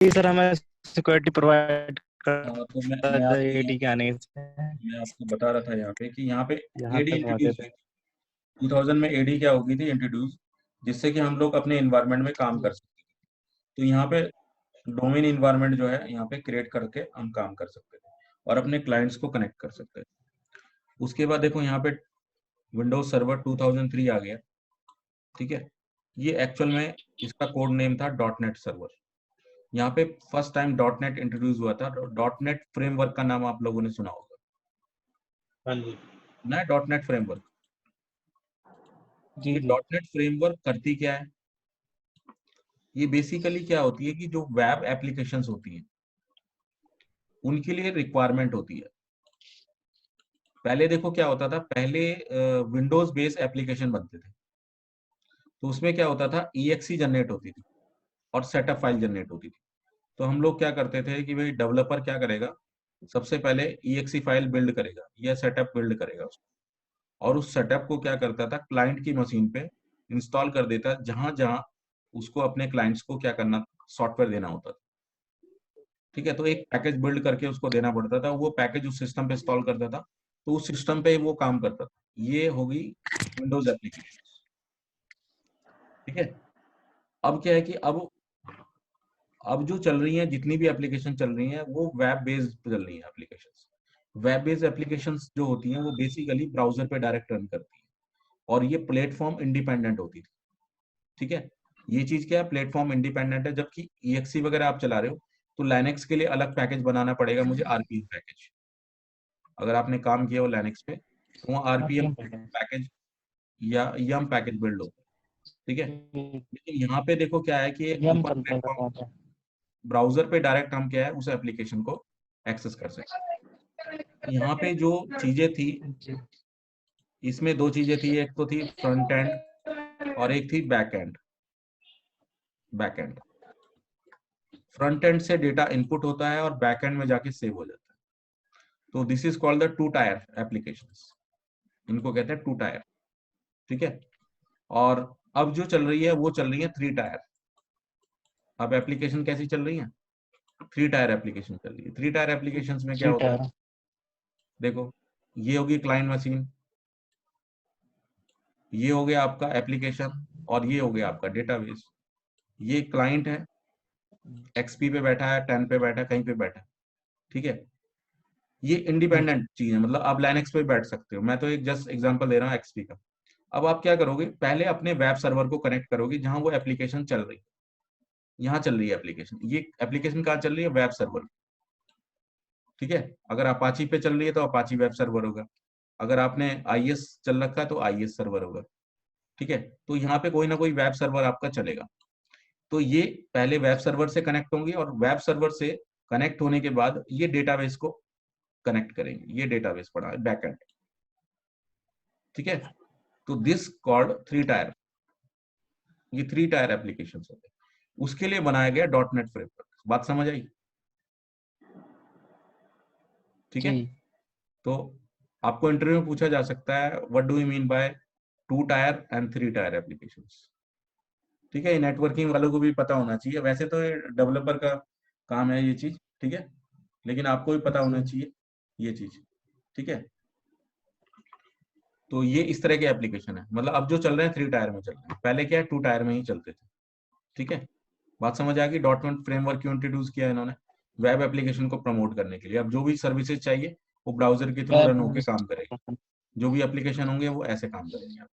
Sir हमें security provide हाँ, तो करता मैं है आपको एडी के आने से। मैं आपको बता रहा था यहाँ पे कि यहाँ पे यहाँ एडी तक पहुंचे इंट्रोड्यूस थे। हुई थी 2000 में। एडी क्या होगी थी इंट्रोड्यूस, जिससे कि हम लोग अपने इन्वायरमेंट में काम कर सकते हैं। तो यहाँ पे डोमेन इन्वायरमेंट जो है यहाँ पे क्रिएट करके हम काम कर सकते थे और अपने क्लाइंट्स को कनेक्ट कर सकते थे। उसके बाद देखो यहाँ पे विंडोज सर्वर 2003 आ गया। ठीक है, ये एक्चुअल में इसका कोड नेम था डॉट नेट सर्वर। यहाँ पे first time dot net introduce हुआ था। डॉट नेट फ्रेमवर्क का नाम आप लोगों ने सुना होगा हाँ जी। ना, डॉट नेट फ्रेमवर्क। जी ये जी। डॉट नेट फ्रेमवर्क करती क्या है? ये बेसिकली क्या होती है कि जो वेब एप्लीकेशंस होती हैं उनके लिए रिक्वायरमेंट होती है। पहले देखो क्या होता था, पहले विंडोज बेस्ड एप्लीकेशन बनते थे। तो उसमें क्या होता था, EXE जनरेट होती थी और सेटअप फाइल जनरेट होती थी। तो हम लोग क्या करते थे कि भाई डेवलपर क्या करेगा, सबसे पहले EXE फाइल बिल्ड करेगा या सेटअप बिल्ड करेगा उसको, और उस सेटअप को क्या करता था क्लाइंट की मशीन पे इंस्टॉल कर देता, जहां जहां उसको अपने क्लाइंट्स को क्या करना, सॉफ्टवेयर देना होता था। ठीक है, तो एक पैकेज बिल्ड करके उसको देना पड़ता था, वो पैकेज उस सिस्टम पे इंस्टॉल करता था, तो उस सिस्टम पे वो काम करता था। ये होगी विंडोज एप्लीकेशन। ठीक है, अब क्या है कि अब जो चल रही हैं, जितनी भी एप्लीकेशन चल रही हैं वो वेब बेस्ड चल रही हैं एप्लीकेशंस। वेब बेस्ड एप्लीकेशंस जो होती हैं वो बेसिकली ब्राउजर पे डायरेक्ट रन करती हैं और ये प्लेटफॉर्म इंडिपेंडेंट होती थी। ठीक है, ये चीज क्या है, प्लेटफॉर्म इंडिपेंडेंट है। जबकि EXE वगैरह आप चला रहे हो तो लाइनेक्स के लिए अलग पैकेज बनाना पड़ेगा मुझे, RPM पैकेज। अगर आपने काम किया हो लाइनेक्स पे तो वो RPM आरपीएम पैकेज। पैकेज या यम पैकेज बिल्ड होता है। ठीक है, लेकिन यहाँ पे देखो क्या है कि एक यम ओपन चलता है प्लेटफॉर्म, वहाँ पे। ब्राउजर पे डायरेक्ट हम क्या है उस एप्लीकेशन को एक्सेस कर सकते हैं। यहाँ पे जो चीजें थी, जी। इसमें दो चीजें थी, एक तो थी फ्रंट एंड और एक थी back and. Back and, front end से डेटा इनपुट होता है और बैक एंड में जाके सेव हो जाता है। तो this is called the two tyre applications, इनको कहते हैं टू टायर। ठीक है, और अब जो चल रही है वो चल रही है थ्री टायर। अब एप्लीकेशन कैसी चल रही है, थ्री टायर एप्लीकेशन चल रही है। थ्री टायर एप्लीकेशंस में क्या थ्री होता है, टायर। देखो ये होगी क्लाइंट मशीन, ये हो गया आपका एप्लीकेशन, और ये हो गया आपका डेटाबेस। ये क्लाइंट है, XP पे बैठा है, 10 पे बैठा है, कहीं पे बैठा है। ठीक है, ये इंडिपेंडेंट चीज है, मतलब आप लाइनेक्स पे बैठ सकते हो। मैं तो एक जस्ट एग्जांपल दे रहा हूँ XP का। अब आप क्या करोगे, पहले अपने वेब सर्वर को कनेक्ट करोगे जहां वो एप्लीकेशन चल रही है। यहाँ चल रही है एप्लीकेशन, ये एप्लीकेशन कहाँ चल रही है, वेब सर्वर। ठीक है, अगर अपाची पे चल रही है तो अपाची वेब सर्वर होगा, अगर आपने IS चल रखा है तो IS सर्वर होगा। ठीक है, तो यहाँ पे कोई ना कोई वेब सर्वर आपका चलेगा। तो ये पहले वेब सर्वर से कनेक्ट होंगे और वेब सर्वर से कनेक्ट होने के बाद ये डेटाबेस को कनेक्ट करेंगे। ये डेटाबेस पड़ा है बैकएंड। ठीक है, तो दिस कॉल्ड थ्री टायर। ये थ्री टायर एप्लीकेशन होते हैं, उसके लिए बनाया गया डॉट नेट फ्रेमवर्क। बात समझ आई? ठीक है, जी। तो आपको इंटरव्यू में पूछा जा सकता है what do you mean by two tyre and three tier applications. ठीक है, नेटवर्किंग वालों को भी पता होना चाहिए, वैसे तो ये डेवलपर का काम है ये चीज। ठीक है, लेकिन आपको भी पता जी। होना चाहिए ये चीज। ठीक है, तो ये इस तरह के एप्लीकेशन है, मतलब अब जो चल रहे हैं थ्री टायर में चल रहे हैं, पहले क्या है टू टायर में ही चलते थे। ठीक है, बात समझ आ गई? डॉट नेट फ्रेमवर्क क्यों इंट्रोड्यूस किया इन्होंने, वेब एप्लीकेशन को प्रमोट करने के लिए। अब जो भी सर्विसेज चाहिए वो ब्राउजर के थ्रू रन होके काम करेगी, जो भी एप्लीकेशन होंगे वो ऐसे काम करेंगे।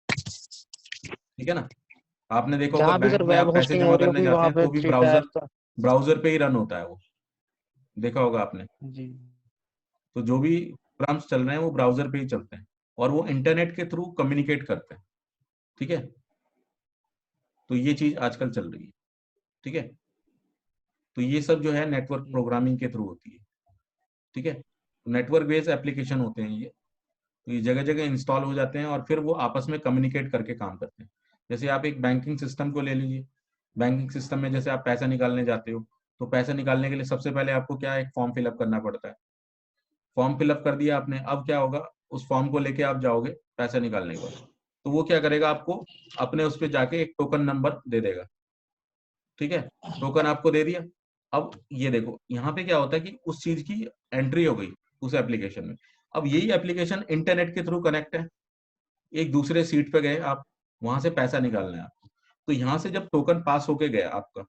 ठीक है ना, आपने देखा होगा जहाँ भी बैंक सर में वेब आप पैसे होस्टिंग हो जमा रही करने होगी जाते वहाँ हैं पे तो भी थ्री टायर ब्राउजर तो। ब्राउजर पे ही रन होता है वो, देखा होगा आपने। जी। तो जो भी प्रोग्राम्स चल रहे हैं वो ब्राउजर पे ही चलते हैं और वो इंटरनेट के थ्रू कम्युनिकेट करते हैं। ठीक है, तो ये चीज आजकल चल रही है। ठीक है, तो ये सब जो है नेटवर्क जी। प्रोग्रामिंग के थ्रू होती है। ठीक है, नेटवर्क बेस्ड एप्लीकेशन होते हैं ये। तो ये जगह जगह इंस्टॉल हो जाते हैं और फिर वो आपस में कम्युनिकेट करके काम करते हैं। जैसे आप एक बैंकिंग सिस्टम को ले लीजिए, बैंकिंग सिस्टम में जैसे आप पैसा निकालने जाते हो, तो पैसा निकालने के लिए सबसे पहले आपको क्या है, एक फॉर्म फिलअप करना पड़ता है। फॉर्म फिलअप कर दिया आपने, अब क्या होगा, उस फॉर्म को लेके आप जाओगे पैसा निकालने के बाद, तो वो क्या करेगा, आपको अपने उस पर जाके एक टोकन नंबर दे देगा। ठीक है, टोकन आपको दे दिया, अब ये देखो यहाँ पे क्या होता है कि उस चीज की एंट्री हो गई उस एप्लीकेशन में। अब यही एप्लीकेशन इंटरनेट के थ्रू कनेक्ट है, एक दूसरे सीट पे गए आप, वहां से पैसा निकालना है आपको। तो यहाँ से जब टोकन पास होके गया आपका,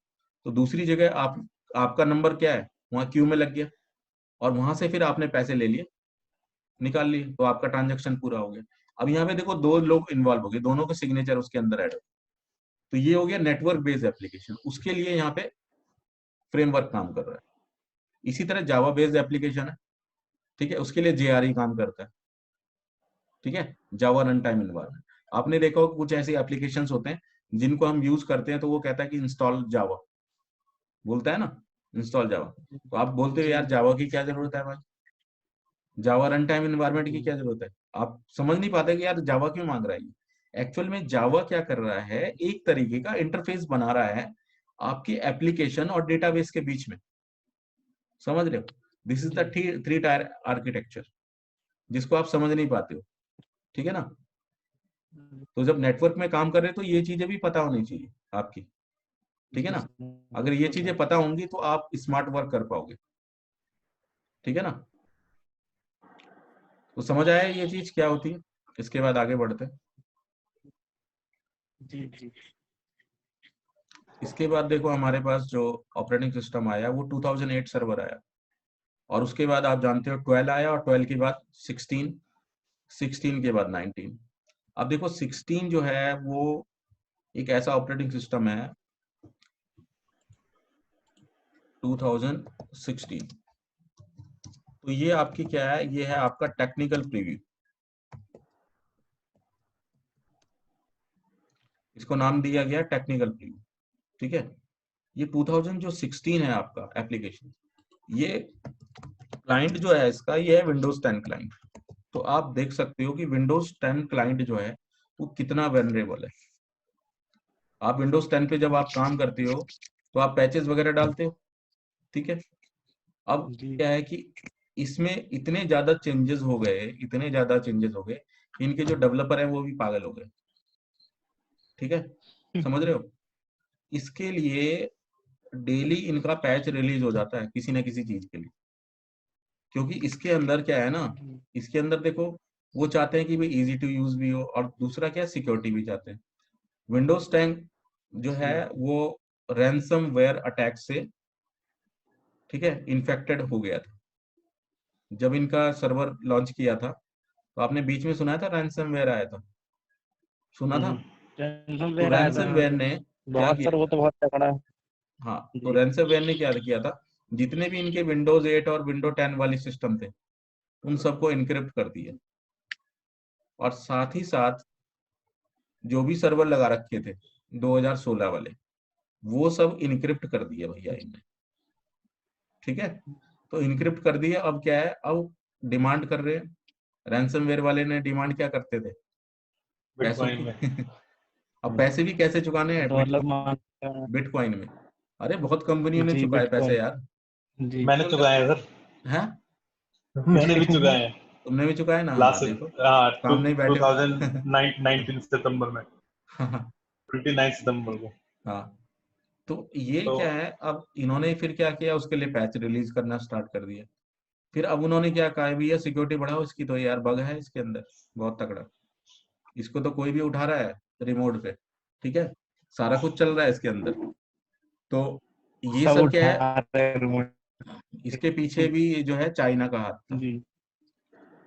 तो दूसरी जगह आपका नंबर क्या है, वहां क्यू में लग गया, और वहां से फिर आपने पैसे ले लिए, निकाल लिए, तो आपका ट्रांजेक्शन पूरा हो गया। अब यहाँ पे देखो दो लोग इन्वॉल्व हो गए, दोनों के सिग्नेचर उसके अंदर ऐड हो, तो ये हो गया नेटवर्क बेस्ड एप्लीकेशन। उसके लिए यहाँ पे फ्रेमवर्क काम कर रहा है। इसी तरह जावा बेस्ड एप्लीकेशन है, ठीक है, उसके लिए जेआरई काम करता है, ठीक है, जावा रन टाइम एनवायरनमेंट। आपने देखा होगा कुछ ऐसे एप्लीकेशंस होते हैं जिनको हम यूज करते हैं तो वो कहता है कि इंस्टॉल जावा, बोलता है ना, इंस्टॉल जावा। तो आप बोलते हो जी यार जावा की क्या जरूरत है भाई, जावा रन टाइम एनवायरनमेंट की क्या जरूरत है। आप समझ नहीं पाते कि यार जावा क्यों मांग रहा है ये। एक्चुअल में जावा क्या कर रहा है, एक तरीके का इंटरफेस बना रहा है आपकी एप्लीकेशन और डेटाबेस के बीच में, समझ रहे हो। This is the three tier architecture, जिसको आप समझ नहीं पाते हो, ठीक है ना। तो जब नेटवर्क में काम कर रहे हो तो ये चीजें भी पता होनी चाहिए आपकी, ठीक है ना। अगर ये चीजें पता होंगी तो आप स्मार्ट वर्क कर पाओगे, ठीक है ना। तो समझ आया ये चीज क्या होती है। इसके बाद आगे बढ़ते हैं। जी जी। इसके बाद देखो हमारे पास जो ऑपरेटिंग सिस्टम आया वो 2008 सर्वर आया, और उसके बाद आप जानते हो 12 आया, और 12 के बाद 16, 16 के बाद 19। अब देखो 16 जो है वो एक ऐसा ऑपरेटिंग सिस्टम है 2016। तो ये आपकी क्या है, ये है आपका टेक्निकल प्रीव्यू, इसको नाम दिया गया टेक्निकल प्रीव्यू, ठीक है। ये 2016 है आपका एप्लीकेशन। ये क्लाइंट जो है इसका, ये है विंडोज 10 क्लाइंट। तो आप देख सकते हो कि विंडोज 10 क्लाइंट जो है वो कितना वेनरेबल है। आप विंडोज 10 पे जब आप काम करते हो तो आप पैचेस वगैरह डालते हो, ठीक है। अब जी क्या है कि इसमें इतने ज्यादा चेंजेस हो गए, इतने ज्यादा चेंजेस हो गए, इनके जो डेवलपर हैं वो भी पागल हो गए, ठीक है, समझ रहे हो। इसके लिए डेली इनका पैच रिलीज हो जाता है किसी ना किसी चीज के लिए, क्योंकि इसके अंदर क्या है ना, इसके अंदर देखो वो चाहते हैं कि भाई इजी टू यूज भी हो, और दूसरा क्या, सिक्योरिटी भी चाहते हैं। विंडोज 10 जो है वो रैंसमवेयर अटैक से, ठीक है, इन्फेक्टेड हो गया था जब इनका सर्वर लॉन्च किया था। तो आपने बीच में सुना था रैंसमवेयर आया था, सुना था। टेंशन तो ले रहा रैंसमवेयर था ने क्या बहुत, किया सर वो था, तो बहुत तगड़ा है। हाँ, तो जी रैंसमवेयर ने क्या किया था, जितने भी इनके विंडोज 8 और विंडो 10 वाली सिस्टम थे उन सबको इनक्रिप्ट कर दिया, और साथ ही साथ जो भी सर्वर लगा रखे थे 2016 वाले, वो सब इनक्रिप्ट कर दिए भैया इनने, ठीक है। तो इनक्रिप्ट कर दिए, अब क्या है, अब डिमांड कर रहे हैं। रैंसमवेयर वाले ने डिमांड क्या करते थे, पैसों बिटकॉइन की। में। अब पैसे भी कैसे चुकाने हैं, डॉलर मांगते हैं। बिटकॉइन में। अरे बहुत कंपनियों ने जी चुकाए पैसे बिटकॉइन। यार। जी मैंने चुकाया है सर। हैं, मैंने भी चुकाया है तुमने भी चुकाए ना, हाँ लास्ट देखो, सामने ही बैठे हो। 2019 सितंबर में, 29 सितंबर को। हाँ, तो ये तो क्या है, अब इन्होंने फिर क्या किया, उसके लिए पैच रिलीज करना स्टार्ट कर दिया। फिर अब उन्होंने क्या कहा, भैया सिक्योरिटी बढ़ाओ इसकी, तो यार बग है इसके अंदर बहुत तगड़ा, इसको तो कोई भी उठा रहा है रिमोट पे, ठीक है, सारा कुछ चल रहा है इसके अंदर। तो ये सब सब क्या उठा है, रहे हैं remote। इसके पीछे भी जो है चाइना का हाथ था। जी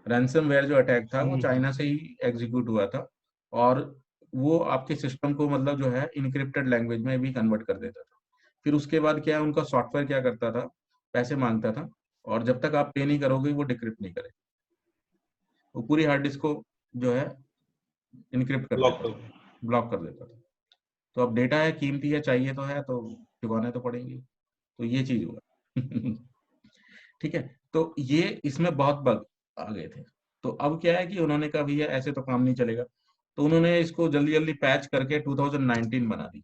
रैंसमवेयर जो अटैक था वो चाइना से ही एग्जीक्यूट हुआ था, और वो आपके सिस्टम को मतलब जो है इनक्रिप्टेड लैंग्वेज में भी कन्वर्ट कर देता था। फिर उसके बाद क्या है, उनका सॉफ्टवेयर क्या करता था, पैसे मांगता था, और जब तक आप पे नहीं करोगे वो डिक्रिप्ट नहीं करे, वो पूरी हार्ड डिस्क को जो है इनक्रिप्ट कर ब्लॉक देता कर था, ब्लॉक कर देता था। तो अब डेटा है, कीमती है, चाहिए तो है, तो चुकाने तो पड़ेंगे। तो ये चीज हुआ। ठीक है, तो ये इसमें बहुत बग आ गए थे। तो अब क्या है कि उन्होंने कहा भैया ऐसे तो काम नहीं चलेगा, तो उन्होंने इसको जल्दी जल्दी पैच करके 2019 बना दी।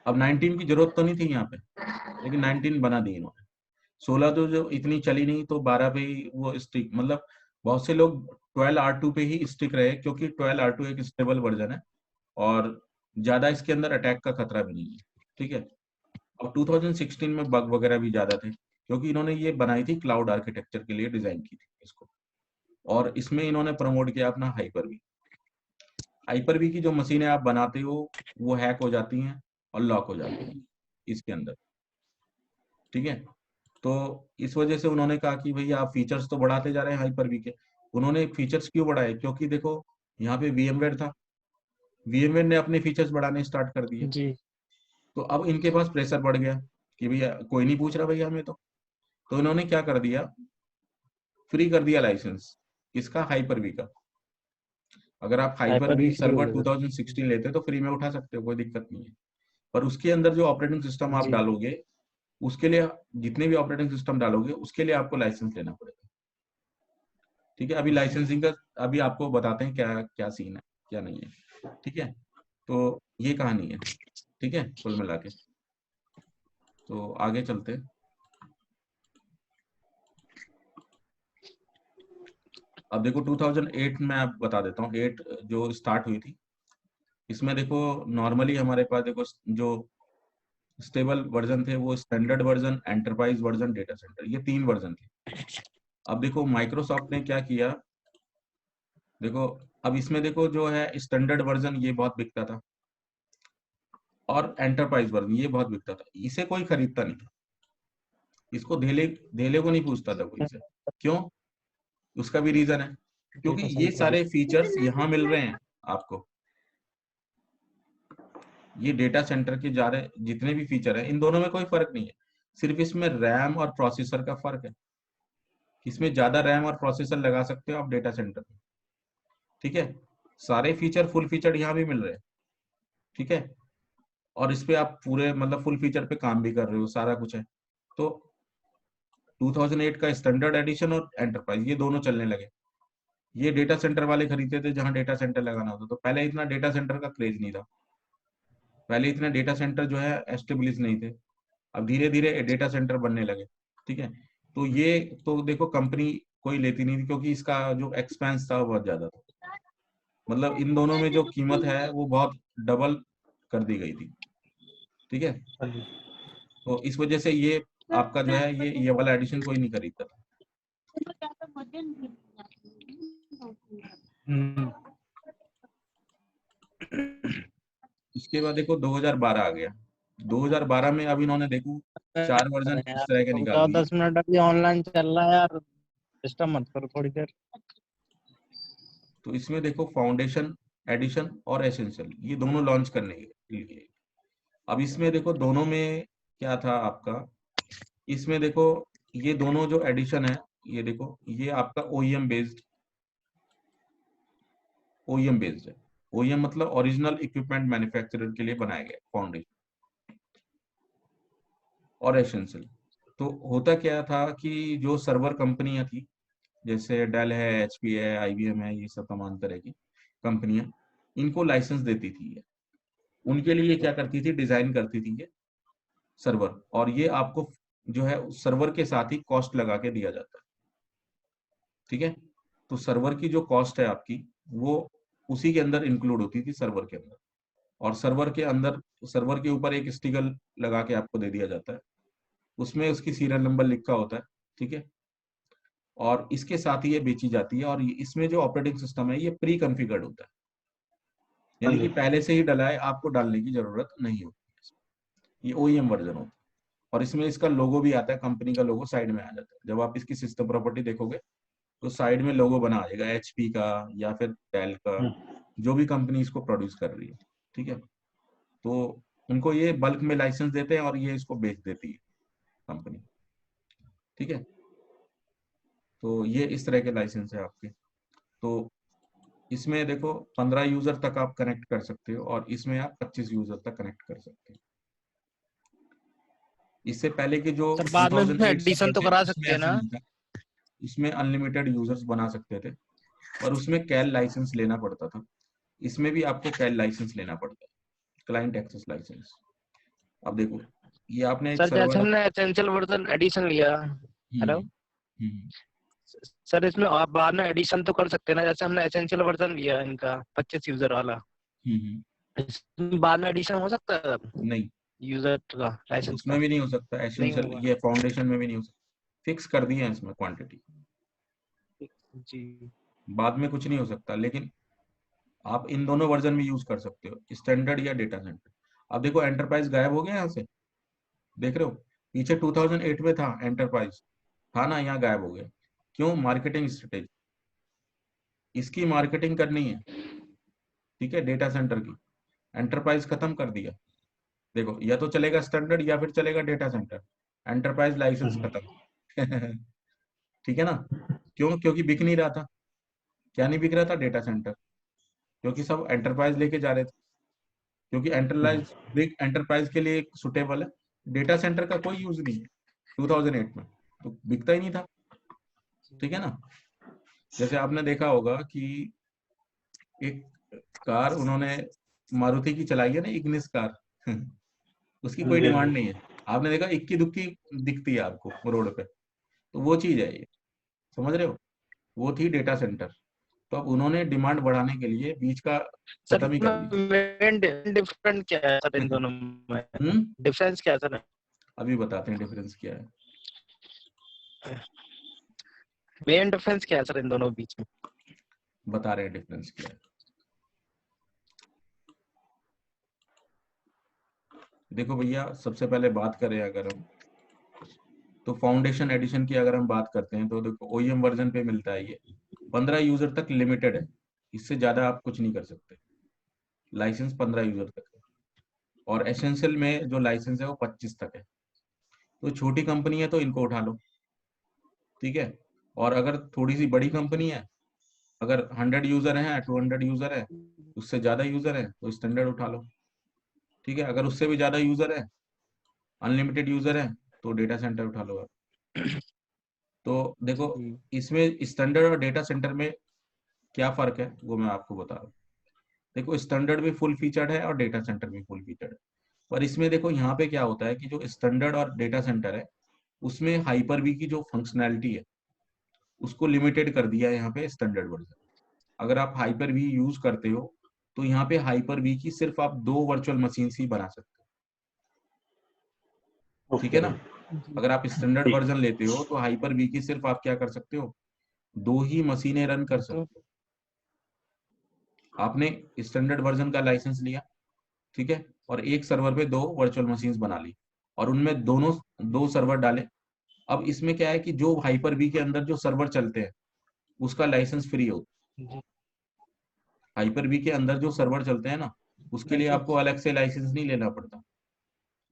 अब 19 की जरूरत तो नहीं थी यहाँ पे, लेकिन 19 बना दी इन्होंने। 16 तो जो इतनी चली नहीं, तो 12 पे ही वो स्टिक, मतलब बहुत से लोग 12R2 पे ही स्टिक रहे, क्योंकि 12R2 एक स्टेबल वर्जन है, और ज्यादा इसके अंदर अटैक का खतरा भी नहीं है, ठीक है। और 2016 में बग वगैरह भी ज्यादा थे, क्योंकि इन्होंने ये बनाई थी क्लाउड आर्किटेक्चर के लिए डिजाइन की थी इसको। और इसमें इन्होंने प्रमोट किया अपना हाइपर-वी। हाइपर-वी की जो मशीनें आप बनाते हो वो हैक हो जाती हैं और लॉक हो जाती हैं इसके अंदर, ठीक है। तो इस वजह से उन्होंने कहा कि भैया आप फीचर्स तो बढ़ाते जा रहे हैं हाइपर-वी के। उन्होंने फीचर्स क्यों बढ़ाए? क्योंकि देखो यहाँ पे वीएमवेयर था, वीएमवेयर ने अपने फीचर्स बढ़ाने स्टार्ट कर दिए, जी तो अब इनके पास प्रेशर बढ़ गया कि भैया कोई नहीं पूछ रहा भैया हमें तो इन्होंने क्या कर दिया, फ्री कर दिया लाइसेंस किसका, हाइपर-वी का। अगर आप हाइपर हाइपर-वी वी फ्री हो सर्वर गया 2016 लेते तो फ्री में उठा सकते हो, कोई दिक्कत नहीं है। पर उसके अंदर जो ऑपरेटिंग सिस्टम आप जी डालोगे, उसके लिए जितने भी ऑपरेटिंग सिस्टम डालोगे उसके लिए आपको लाइसेंस लेना पड़ेगा, ठीक है। अभी लाइसेंसिंग का अभी आपको बताते हैं क्या क्या सीन है, क्या नहीं है, ठीक है। तो ये कहानी है, ठीक है, कुल मिला के। तो आगे चलते हैं। अब देखो 2008 में आप बता देता हूँ, 8 जो स्टार्ट हुई थी, इसमें देखो नॉर्मली हमारे पास देखो जो स्टेबल वर्जन थे वो standard version, enterprise version, data centre, ये 3 वर्जन थे। अब देखो माइक्रोसॉफ्ट ने क्या किया, देखो अब इसमें देखो जो है स्टैंडर्ड वर्जन ये बहुत बिकता था और एंटरप्राइज वर्जन ये बहुत बिकता था, इसे कोई खरीदता नहीं था, इसको धेले धेले को नहीं पूछता था कोई से। क्यों? उसका भी रीजन है, क्योंकि डेटा ये सेंटर सारे फीचर्स यहाँ मिल रहे हैं आपको, ये डेटा सेंटर के जा रहे जितने भी फीचर है इन दोनों में कोई फर्क नहीं है, सिर्फ इसमें रैम और प्रोसेसर का फर्क है। इसमें ज्यादा रैम और प्रोसेसर लगा सकते हो आप डेटा सेंटर में, ठीक है। सारे फीचर फुल फीचर यहाँ भी मिल रहे हैं, ठीक है। और इस पे आप पूरे मतलब फुल फीचर पे काम भी कर रहे हो, सारा कुछ है। तो 2008 का स्टैंडर्ड एडिशन और एंटरप्राइज ये दोनों चलने लगे। ये डेटा सेंटर वाले खरीदते थे जहां डेटा सेंटर लगाना होता, तो पहले इतना डेटा सेंटर का क्रेज नहीं था, पहले इतने डेटा सेंटर जो है एस्टेब्लिश नहीं थे। अब धीरे धीरे डेटा सेंटर बनने लगे, ठीक है। तो ये तो देखो कंपनी कोई लेती नहीं थी, क्योंकि इसका जो एक्सपेंस था वो बहुत ज्यादा था, मतलब इन दोनों में जो कीमत है वो बहुत डबल कर दी गई थी, ठीक है। हाँ जी। तो इस वजह से ये आपका जो है ये वाला एडिशन कोई नहीं खरीदता था। हम्म, इसके बाद देखो 2012 आ गया, 2012 में अब इन्होंने देखो 4 वर्जन इस यार तरह के रुक निकाल जाओ दिए। 10 मिनट, अभी ऑनलाइन चल रहा है यार, डिस्टर्ब मत करो थोड़ी देर। तो इसमें देखो फाउंडेशन एडिशन और एसेंशियल ये दोनों लॉन्च करने के लिए। अब इसमें देखो दोनों में क्या था आपका, इसमें देखो ये दोनों जो एडिशन है, ये देखो ये आपका ओईएम बेस्ड है। ओईएम मतलब ओरिजिनल इक्विपमेंट मैन्युफैक्चरर के लिए बनाया गया फाउंडेशन और एसेंशियल। तो होता क्या था कि जो सर्वर कंपनियां थी, जैसे डेल है, एचपी है, आईबीएम है, ये सब तमाम तरह की कंपनियां इनको लाइसेंस देती थी ये। उनके लिए क्या करती थी, डिजाइन करती थी ये सर्वर, और ये आपको जो है सर्वर के साथ ही कॉस्ट लगा के दिया जाता है, ठीक है। तो सर्वर की जो कॉस्ट है आपकी वो उसी के अंदर इंक्लूड होती थी सर्वर के अंदर, और सर्वर के अंदर सर्वर के ऊपर एक स्टिकर लगा के आपको दे दिया जाता है, उसमें उसकी सीरियल नंबर लिखा होता है, ठीक है। और इसके साथ ही ये बेची जाती है, और इसमें जो ऑपरेटिंग सिस्टम है ये प्री कॉन्फ़िगर्ड होता है, हाँ यानी कि जी। पहले से ही डला है, आपको डालने की जरूरत नहीं होती। ये ओईएम वर्जन होता है, और इसमें इसका लोगो भी आता है, कंपनी का लोगो साइड में आ जाता है। जब आप इसकी सिस्टम प्रॉपर्टी देखोगे तो साइड में लोगो बना आ जाएगा एचपी का या फिर डेल का, जो भी कंपनी इसको प्रोड्यूस कर रही है, ठीक है। तो उनको ये बल्क में लाइसेंस देते हैं और ये इसको बेच देती है कंपनी, ठीक है। तो ये इस तरह के लाइसेंस है आपके। तो इसमें देखो 15 यूजर तक आप कनेक्ट कर सकते हो, और इसमें आप 25 यूजर तक कनेक्ट कर सकते हो। इससे पहले के जो सर बाद में 2008 एडिशन सर्वर तो थे करा उसमें सकते हैं ऐसा ना? नहीं था, इसमें अनलिमिटेड यूजर्स बना सकते थे, और उसमें कैल लाइसेंस लेना पड़ता था। इसमें भी आपको कैल लाइसेंस लेना पड़ता है, क्लाइंट एक्सेस लाइसेंस। अब देखो ये आपने एक सर जैसे सर्वर, हमने एसेंशियल वर्जन एडिशन लिया, हेलो हम्म, सर, इसमें आप बाद में एडिशन तो कर सकते हैं ना? जैसे हमने एसेंशियल वर्जन लिया इनका 25 यूजर वाला, हम्म, इसमें बाद में एडिशन हो सकता है? नहीं, यूजर का लाइसेंस उसमें का भी नहीं हो सकता, नहीं एसेंशियल होगा। ये फाउंडेशन में भी नहीं हो सकता। फिक्स कर दिए हैं इसमें क्वांटिटी, जी। बाद में कुछ नहीं हो सकता। लेकिन आप इन दोनों वर्जन में यूज कर सकते हो, स्टैंडर्ड या डेटा सेंटर। अब देखो एंटरप्राइज गायब हो गया यहाँ से, देख रहे हो? पीछे 2008 में था एंटरप्राइज, था ना, यहाँ गायब हो गया। क्यों? मार्केटिंग स्ट्रेटेजी, इसकी मार्केटिंग करनी है, ठीक है, डेटा सेंटर की। एंटरप्राइज खत्म कर दिया। देखो या तो चलेगा स्टैंडर्ड या फिर चलेगा डेटा सेंटर। एंटरप्राइज लाइसेंस खत्म। ठीक है ना? क्यों? क्योंकि बिक नहीं रहा था। क्या नहीं बिक रहा था? डेटा सेंटर, क्योंकि सब एंटरप्राइज लेके जा रहे थे। क्योंकि एंटरप्राइज बिग एंटरप्राइज के लिए सुटेबल है, डेटा सेंटर का कोई यूज नहीं है 2008 में, तो बिकता ही नहीं था। ठीक है ना? जैसे आपने देखा होगा कि एक कार उन्होंने मारुति की चलाई है ना, इग्निस कार। उसकी कोई डिमांड नहीं है, आपने देखा इक्की दुक्की दिखती है आपको रोड पे, तो वो चीज है ये, समझ रहे हो? वो थी डेटा सेंटर। तो अब उन्होंने डिमांड बढ़ाने के लिए बीच का सर खत्म ही कर दिया। मेन डिफरेंट क्या है सर इन दोनों में? डिफरेंस क्या है सर? अभी बताते हैं डिफरेंस क्या है। मेन डिफरेंस क्या है सर इन दोनों बीच में? बता रहे हैं डिफरेंस क्या है। देखो भैया, सबसे पहले बात करें अगर हम, तो फाउंडेशन एडिशन की अगर हम बात करते हैं तो देखो ओईएम वर्जन पे मिलता है ये 15 यूजर तक लिमिटेड है, इससे ज्यादा आप कुछ नहीं कर सकते। लाइसेंस 15 यूजर तक है, और एसेंशियल में जो लाइसेंस है वो 25 तक है। तो छोटी कंपनी है तो इनको उठा लो, ठीक है। और अगर थोड़ी सी बड़ी कंपनी है, अगर 100 यूजर है, 200 यूजर है, उससे ज्यादा यूजर है, तो स्टैंडर्ड उठा लो, ठीक है। अगर उससे भी ज्यादा यूजर है, अनलिमिटेड यूजर है, तो डेटा सेंटर उठा लो आप। तो देखो इसमें स्टैंडर्ड और डेटा सेंटर में क्या फर्क है वो मैं आपको बता रहा हूँ। देखो स्टैंडर्ड भी फुल फीचर्ड है और डेटा सेंटर भी फुल फीचर्ड है, पर इसमें देखो यहाँ पे क्या होता है कि जो स्टैंडर्ड और डेटा सेंटर है उसमें हाइपर वी की जो फंक्शनैलिटी है उसको लिमिटेड कर दिया है यहाँ पे स्टैंडर्ड वर्जन। अगर आप हाइपर वी यूज करते हो तो यहाँ पे हाइपर वी की सिर्फ आप 2 वर्चुअल मशीन ही बना सकते हो, ठीक है ना। अगर आप स्टैंडर्ड वर्जन लेते हो तो हाइपर वी की सिर्फ आप क्या कर सकते हो, 2 ही मशीनें रन कर सकते हो। आपने स्टैंडर्ड वर्जन का लाइसेंस लिया, ठीक है, और एक सर्वर पे 2 वर्चुअल मशीन्स बना ली और उनमें दोनों 2 सर्वर डाले। अब इसमें क्या है कि जो हाइपर वी के अंदर जो सर्वर चलते हैं उसका लाइसेंस फ्री हो। हाइपर वी के अंदर जो सर्वर चलते हैं ना, उसके लिए आपको अलग से लाइसेंस नहीं लेना पड़ता।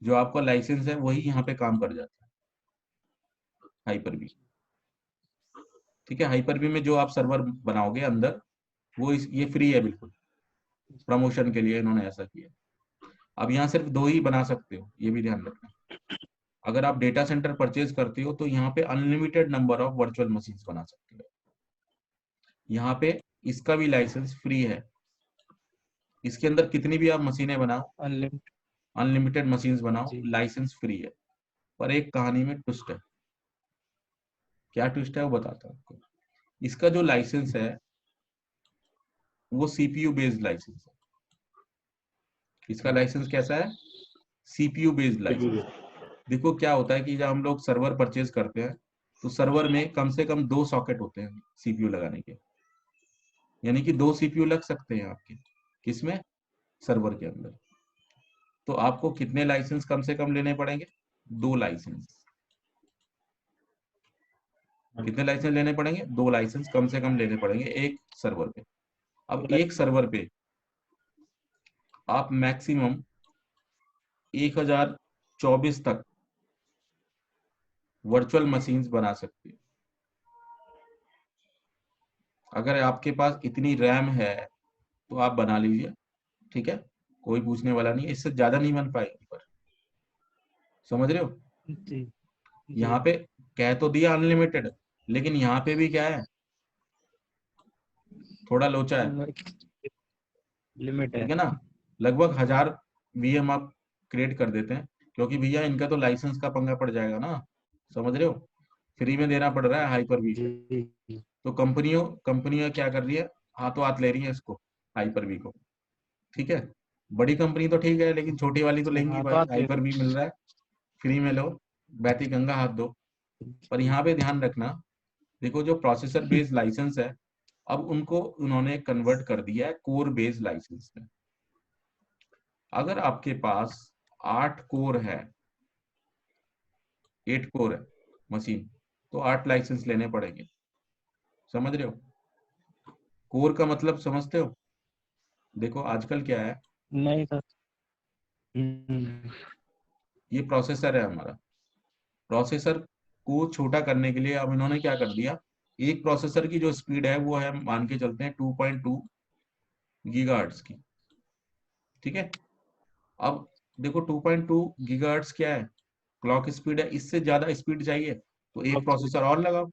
जो आपका लाइसेंस है वही यहाँ पे काम कर जाता है, हाइपर वी, ठीक है। हाइपर वी में जो आप सर्वर बनाओगे अंदर, वो ये फ्री है बिल्कुल, प्रमोशन के लिए इन्होंने ऐसा किया। अब यहाँ सिर्फ 2 ही बना सकते हो, ये भी ध्यान रखना। अगर आप डेटा सेंटर परचेज करते हो तो यहाँ पे unlimited number of virtual machines बना सकते हो। यहाँ पे इसका भी लाइसेंस फ्री है, इसके अंदर कितनी भी आप मशीनें बनाओ, अनलिमिटेड मशीन्स बनाओ, लाइसेंस फ्री है। पर एक कहानी में ट्विस्ट है। क्या ट्विस्ट है वो बताता हूँ आपको। इसका जो लाइसेंस है वो सीपीयू बेस्ड लाइसेंस है। इसका लाइसेंस कैसा है? CPU based license. देखो क्या होता है कि जब हम लोग सर्वर परचेज करते हैं तो सर्वर में कम से कम 2 सॉकेट होते हैं सीपीयू लगाने के, यानी कि 2 सीपीयू लग सकते हैं आपके, किसमें? सर्वर के अंदर। तो आपको कितने लाइसेंस कम से कम लेने पड़ेंगे? 2 लाइसेंस। कितने लाइसेंस लेने पड़ेंगे? 2 लाइसेंस कम से कम लेने पड़ेंगे एक सर्वर पे। अब एक सर्वर पे आप मैक्सिमम 1024 तक वर्चुअल मशीन्स बना सकते हैं। अगर आपके पास इतनी रैम है तो आप बना लीजिए, ठीक है, कोई पूछने वाला नहीं है। इससे ज्यादा नहीं बन पाएगी, पर समझ रहे हो? यहाँ पे कह तो दिया अनलिमिटेड, लेकिन यहाँ पे भी क्या है, थोड़ा लोचा है, लिमिट है। ठीक है ना। लगभग 1000 वीएम आप क्रिएट कर देते हैं, क्योंकि भैया इनका तो लाइसेंस का पंगा पड़ जाएगा ना, समझ रहे हो? फ्री में देना पड़ रहा है हाइपर वी पे। तो कंपनियां क्या कर रही है, हाथों हाथ ले रही है इसको, हाइपर वी को, ठीक है। बड़ी कंपनी तो ठीक है, लेकिन छोटी वाली तो लेंगी हाँ, भाई, बात है। हाइपर भी मिल रहा है, फ्री में लो, बैती गंगा हाथ दो। पर यहाँ पे ध्यान रखना, देखो जो प्रोसेसर बेस्ड लाइसेंस है, अब उनको उन्होंने कन्वर्ट कर दिया है कोर बेस्ड लाइसेंस में। अगर आपके पास 8 कोर है, 8 कोर है मशीन, तो 8 लाइसेंस लेने पड़ेंगे। समझ रहे हो? कोर का मतलब समझते हो? देखो आजकल क्या है, नहीं सर। हम्म, ये प्रोसेसर है हमारा, प्रोसेसर को छोटा करने के लिए अब इन्होंने क्या कर दिया, एक प्रोसेसर की जो स्पीड है वो है, मान के चलते हैं 2.2 गीगाहर्ट्ज की। ठीक है, अब देखो 2.2 गीगाहर्ट्ज क्या है, क्लॉक स्पीड है। इससे ज्यादा स्पीड चाहिए तो एक प्रोसेसर और लगाओ।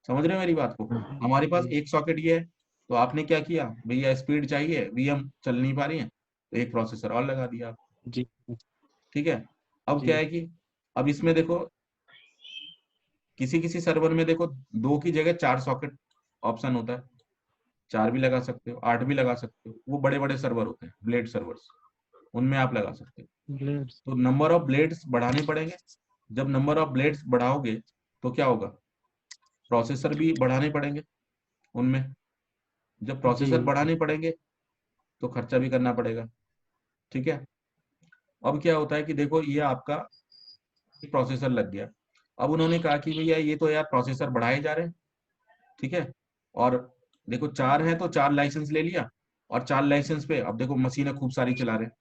समझ रहे हो मेरी बात को? हमारे पास एक सॉकेट ये है, तो आपने क्या किया, भैया स्पीड चाहिए, वीएम चल नहीं पा रही है, तो एक प्रोसेसर और लगा दिया। जी ठीक है, अब क्या जी है कि अब इसमें देखो, किसी किसी सर्वर में देखो 2 की जगह 4 सॉकेट ऑप्शन होता है, 4 भी लगा सकते हो, 8 भी लगा सकते हो। वो बड़े बड़े सर्वर होते हैं, ब्लेड सर्वर्स, उनमें आप लगा सकते हो। ब्लेड्स। तो नंबर ऑफ ब्लेड्स बढ़ाने पड़ेंगे। जब नंबर ऑफ ब्लेड्स बढ़ाओगे तो क्या होगा, प्रोसेसर भी बढ़ाने पड़ेंगे उनमें। जब जी प्रोसेसर बढ़ाने पड़ेंगे तो खर्चा भी करना पड़ेगा। ठीक है, अब क्या होता है कि देखो ये आपका प्रोसेसर लग गया। अब उन्होंने कहा कि भैया ये तो यार प्रोसेसर बढ़ाए जा रहे हैं। ठीक है, और देखो 4 है तो 4 लाइसेंस ले लिया, और 4 लाइसेंस पे अब देखो मशीनें खूब सारी चला रहे हैं।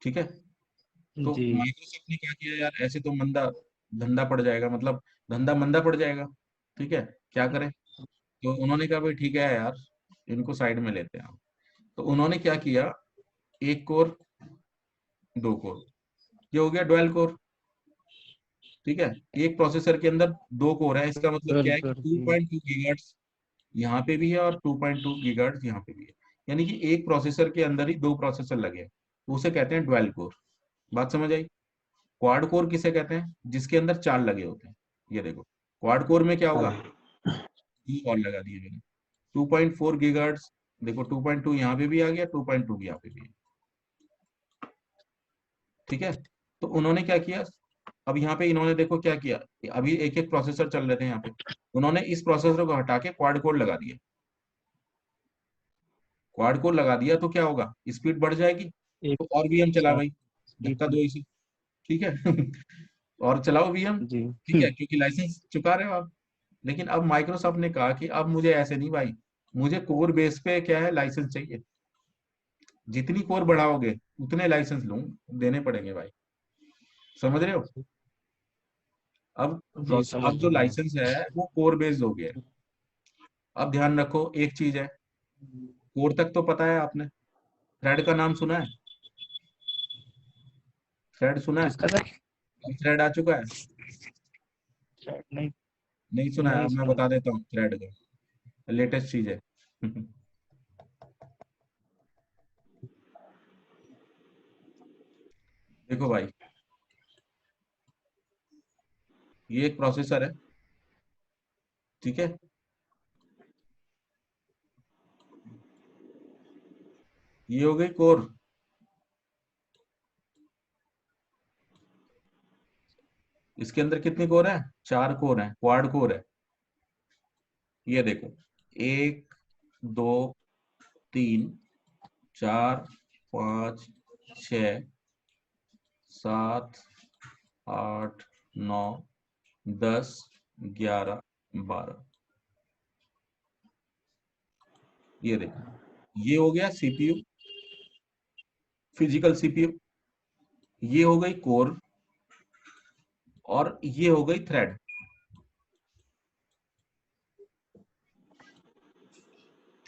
ठीक है, तो जी माइक्रोसॉफ्ट ने क्या किया यार, ऐसे तो मंदा धंधा पड़ जाएगा, मतलब धंधा मंदा पड़ जाएगा। ठीक है, क्या करें? तो उन्होंने कहा भाई ठीक है यार, इनको साइड में लेते हैं। तो उन्होंने क्या किया, एक कोर, 2 कोर, ये हो गया डुअल कोर। ठीक है, एक प्रोसेसर के अंदर 2 कोर है, इसका मतलब क्या है कि डेवलपर जी। 2.2 गीगाहर्ट्ज यहाँ पे भी है और 2.2 गीगाहर्ट्ज यहाँ पे भी है। यानी कि एक प्रोसेसर के अंदर ही 2 प्रोसेसर लगे हैं, तो उसे कहते हैं डुअल कोर। बात समझ आई? क्वाड कोर किसे कहते हैं, जिसके अंदर 4 लगे होते हैं। ये देखो क्वाड कोर में क्या हाँ होगा, जी। 2 और लगा दिए मैंने, 2.4 गीगाहर्ट्ज। देखो 2.2 यहाँ पे भी आ गया, 2.2 भी यहाँ पे भी है। ठीक है, तो उन्होंने क्या किया, अब यहाँ पे इन्होंने देखो क्या किया, अभी एक एक प्रोसेसर चल रहे थे यहाँ पे, उन्होंने इस प्रोसेसर को हटा के क्वाड कोर लगा दिया। क्वाड कोर लगा दिया तो क्या होगा, स्पीड बढ़ जाएगी, एक तो और वीएम चला साथ भाई, स्पीड धक्का दो इसे। ठीक है और चलाओ वीएम। जी। ठीक है, क्योंकि लाइसेंस चुका रहे हो आप। लेकिन अब माइक्रोसॉफ्ट ने कहा कि अब मुझे ऐसे नहीं भाई, मुझे कोर बेस पे क्या है, लाइसेंस चाहिए। जितनी कोर बढ़ाओगे उतने लाइसेंस लूं, देने पड़ेंगे भाई। समझ रहे हो? अब जी समझ अब जो रहा हूँ। लाइसेंस है वो कोर बेस्ड हो गया है। अब ध्यान रखो एक चीज है, कोर तक तो पता है आपने, थ्रेड का नाम सुना है? थ्रेड सुना है? किसका सर? अब थ्रेड आ चुका है, नहीं, नहीं सुना है? नहीं अब मैं सुना। बता देता हूँ थ्रेड का, लेटेस्ट चीज है देखो भाई, ये एक प्रोसेसर है। ठीक है, ये हो गई कोर। इसके अंदर कितनी कोर है, 4 कोर है, क्वाड कोर है। ये देखो, 1 2 3 4 5 6 7 8 9 10 11 12। ये देखो, ये हो गया सीपीयू, फिजिकल सीपीयू। ये हो गई कोर, और ये हो गई थ्रेड।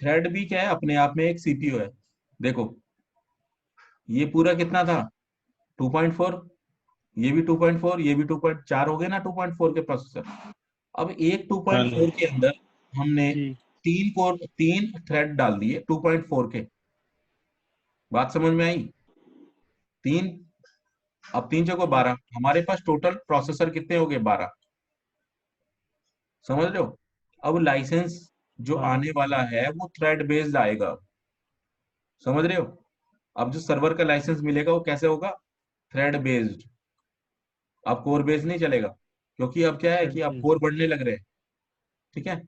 थ्रेड भी क्या है, अपने आप में एक सीपीयू है। देखो ये पूरा कितना था, 2.4, ये भी 2.4, ये भी 2.4, हो गए ना 2.4 के प्रोसेसर। अब एक हाँ 2.4 जी। के अंदर हमने जी 3 थ्रेड डाल दिए 2.4 के। बात समझ में आई? तीन, अब 3 चौको 12, हमारे पास टोटल प्रोसेसर कितने हो गए, 12। समझ रहे हो? अब लाइसेंस जो 12। आने वाला है वो थ्रेड बेस्ड आएगा। समझ रहे हो? अब जो सर्वर का लाइसेंस मिलेगा वो कैसे होगा, थ्रेड बेस्ड। अब कोर बेस्ड नहीं चलेगा, क्योंकि अब क्या है कि अब कोर बढ़ने लग रहे हैं, ठीक है,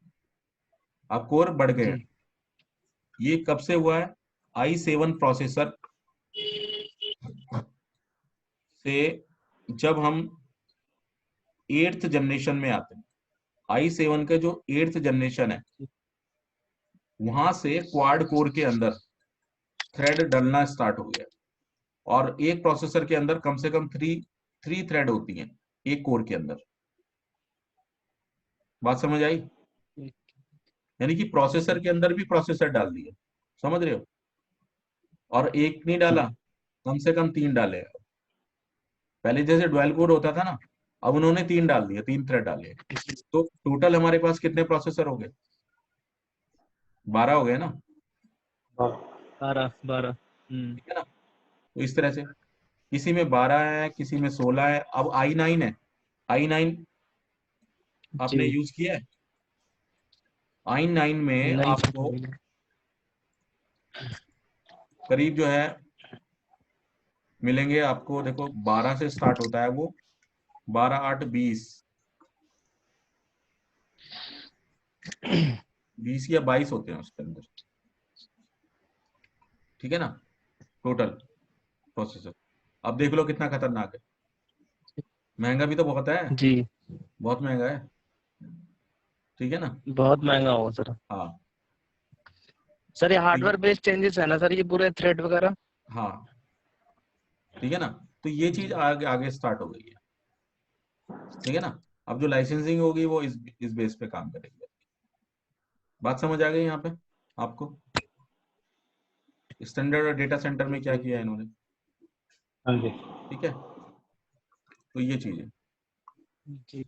अब कोर बढ़ गए हैं। ये कब से हुआ है, i7 प्रोसेसर से जब हम 8th जनरेशन में आते हैं, i7 के जो 8th जनरेशन है, वहां से क्वाड कोर के अंदर थ्रेड डलना स्टार्ट हो गया। और एक प्रोसेसर के अंदर कम से कम थ्री थ्रेड होती हैं एक कोर के अंदर। बात समझ आई? यानी कि प्रोसेसर के अंदर भी प्रोसेसर डाल दिए, समझ रहे हो? और एक नहीं डाला, कम से कम 3 डाले। पहले जैसे डुअल कोर होता था ना, अब उन्होंने 3 डाल दिए, 3 थ्रेड डाले। तो टोटल हमारे पास कितने प्रोसेसर हो गए, 12 हो गए ना, 12। ठीक है ना? तो इस तरह से किसी में 12 है, किसी में 16 है। अब i9 है, i9 आपने जी यूज किया है? i9 में नहीं आपको करीब जो है मिलेंगे आपको, देखो 12 से स्टार्ट होता है वो, 12 8 20 या 22 होते हैं उसके अंदर, ठीक है ना, टोटल प्रोसेसर। अब देख लो कितना खतरनाक है, महंगा भी तो बहुत है, जी बहुत महंगा है, ठीक है ना? बहुत महंगा होगा सर। हाँ सर ये तो हार्डवेयर बेस्ड चेंजेस है ना सर, ये पूरे थ्रेड वगैरह? हाँ ठीक है ना, तो ये चीज आगे आगे स्टार्ट हो गई है, ठीक है ना? अब जो लाइसेंसिंग होगी वो इस बेस पे काम करेगी। बात समझ आ गई यहाँ पे आपको? स्टैंडर्ड और डेटा सेंटर में क्या किया है इन्होंने, हाँ जी। ठीक है? तो ये चीज है। जी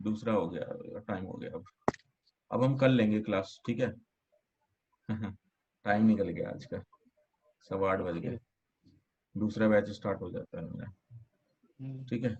दूसरा हो गया, टाइम हो गया। अब हम कर लेंगे क्लास, ठीक है? टाइम निकल गया आज का, 8:15 बज गए। दूसरा बैच स्टार्ट हो जाता है मेरा, ठीक है?